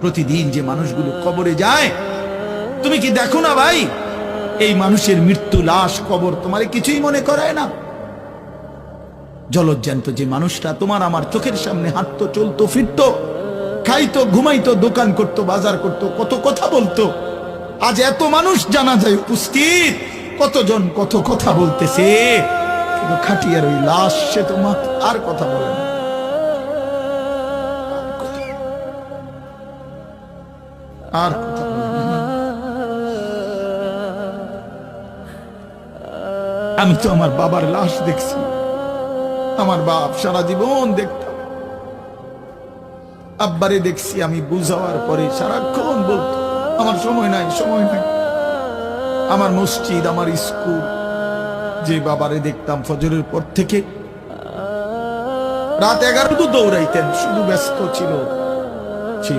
প্রতিদিন যে মানুষগুলো কবরে যায়, তুমি কি দেখো না ভাই, এই মানুষের মৃত্যু, লাশ, কবর তোমারে কিছুই মনে করায় না? জলজ্জান্ত যে মানুষটা তোমার আমার চোখের সামনে হাঁটতো, চলতো, ফিরতো, খাইতো, ঘুমাইতো, দোকান করতো, বাজার করতো, কত কথা বলতো, আজ এত মানুষ জানাজায় উপস্থিত, কতজন কত কথা বলতেছে, কিন্তু খাটিয়ার ওই লাশ, সে তো আর কথা বলে না। আর কথা বলে না। আমি তো আমার বাবার লাশ দেখছি, আমার বাপ সারা জীবন দেখতাম, আব্বারে দেখছি আমি বুঝাওয়ার পরে সারাক্ষণ বলতো আমার সময় নাই, সময় নাই। আমার মসজিদ, আমার স্কুল, যে বাবারে দেখতাম ফজরের পর থেকে রাত 11 দৌড়াইতেন, শুধু ব্যস্ত ছিল।